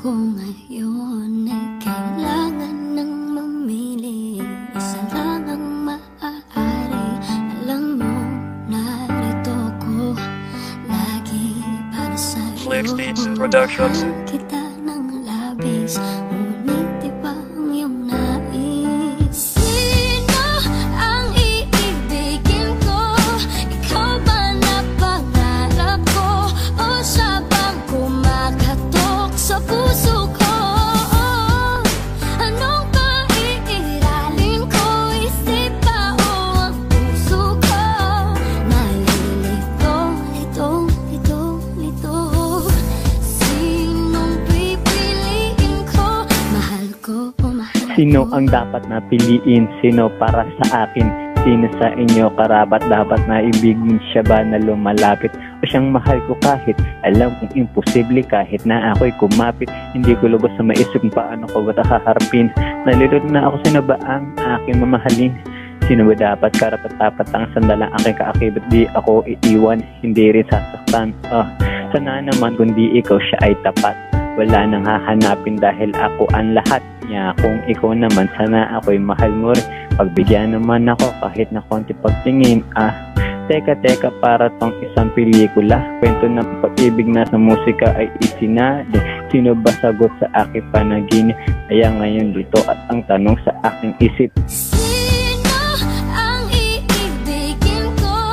ko ngayon ay kailangan ng mamili. Isa lang ang maaari. Alam mo, narito ko lagi para sa'yo. Flex Beats Productions. Kita ng labis, ngunit di ba ang iyong nais? Sino ang iibigin ko? Ikaw ba na pangarap ko? O siya bang kumakatok sa puso ko? Anong paiiralin ko? Isip ba o ang puso ko? Nalilito, lito. Sinong pipiliin ko? Mahal ko o mahal ko? Sino ang dapat na piliin? Sino para sa akin? Sino sa inyo karapat dapat na ibigin? Siya ba na lumalapit? O siyang mahal ko kahit alam kong imposible kahit na ako'y kumapit? Hindi ko lubos na maisip kung paano ko ba haharapin. Nalilito na ako, sino ba ang aking mamahalin? Sino ba dapat karapat-dapat ang sandalang aking kaakibot? Di ako iiwan, hindi rin sasaktan. Sana naman kundi ikaw siya ay tapat. Wala nang hahanapin dahil ako ang lahat niya. Kung ikaw naman, sana ako'y mahal mo rin. Pagbigyan naman ako kahit na konti pagtingin. Teka, para tong isang pelikula. Kwento ng pag-ibig na sa musika ay isinali. Sino ba sagot sa aking panaginip? Kaya ngayon dito at ang tanong sa aking isip. Sino ang iibigin ko?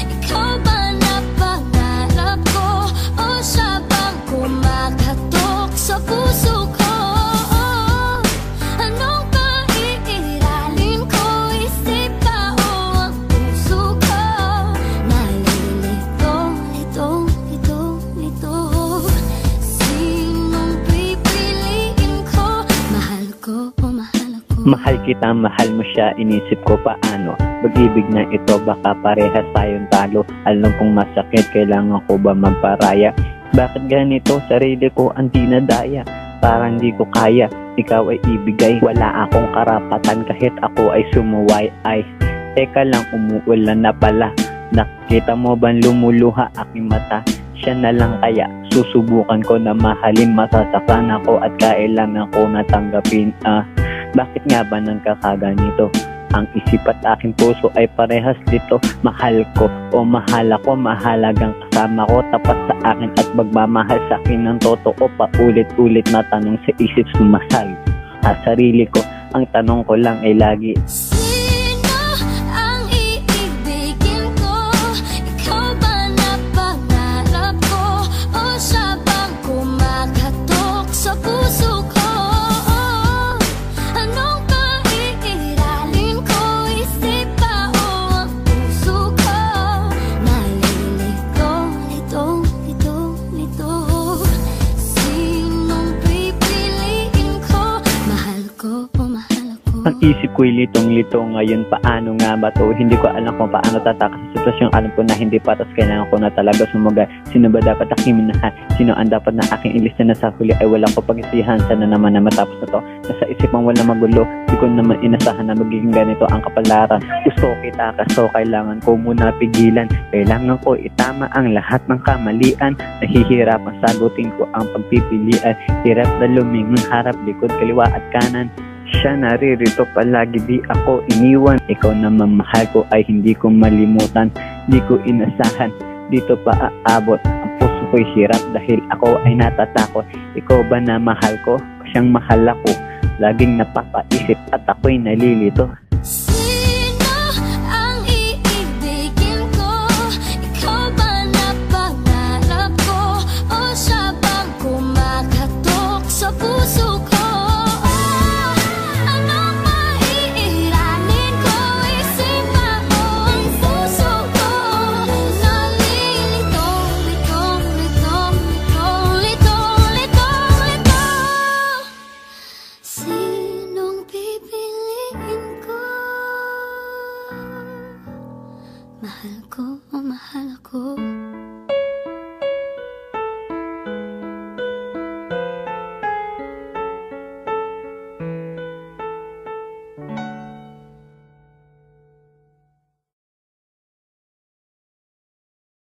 Ikaw ba na pangarap ko? O siya bang kumakatok sa puso ko? Anong paiiralin ko? Isip ba o ang puso ko? Nalilito, lito. Sinong pipiliin ko? Mahal ko o mahal ako? Mahal kita, mahal mo siya, inisip ko paano pag-ibig na ito, baka parehas tayong talo. Alam kong masakit, kailangan ko ba magparaya? Bakit ganito? Sarili ko ang dinadaya. Parang di ko kaya, ikaw ay ibigay. Wala akong karapatan kahit ako ay sumuway. Ay, teka lang, umuulan na pala. Nakita mo bang lumuluha aking mata? Siya na lang kaya, susubukan ko na mahalin. Masasaktan ako at kailangan ko natanggapin. Bakit nga ba nagkakaganito? Ang isip at aking puso ay parehas dito. Mahal ko o mahal ako, mahalagang kasama ko, tapat sa akin at magmamahal sa akin ng totoo. Paulit-ulit na tanong sa isip, sumasal sa sarili ko. Ang tanong ko lang ay lagi, Sino ang iibigin ko? Ikaw ba na pangarap ko? O siya bang kumakatok sa puso ko? Anong paiiralin ko? Isip ba o ang puso ko? Nalilito, lito. Sinong pipiliin ko? Mahal ko o mahal ako? ang isip ko'y litong-lito ngayon. Paano nga ba to? Hindi ko alam kung paano tatakas sa sitwasyong alam ko na hindi patas. Kailangan ko na talaga sumugay. Sino ba dapat aking minahan? Sino ang dapat na aking ilista na sa huli ay walang ko pag-isihan? Sana naman na matapos na to. Nasa isipang wala magulo. Di ko naman inasahan na magiging ganito ang kapalaran. Gusto kita kaso kailangan ko muna pigilan. Kailangan ko itama ang lahat ng kamalian. Nahihirapan sagutin ko ang pagpipilian. Hirap na lumingon, harap, likod, kaliwa at kanan. Siya naririto palagi, di ako iniwan. Ikaw na mamahal ko ay hindi ko malimutan. Di ko inasahan, dito pa aabot. Ang puso ko'y hirap dahil ako ay natatakot. Ikaw ba na mahal ko? Siyang mahal ako. Laging napapaisip at ako'y nalilito.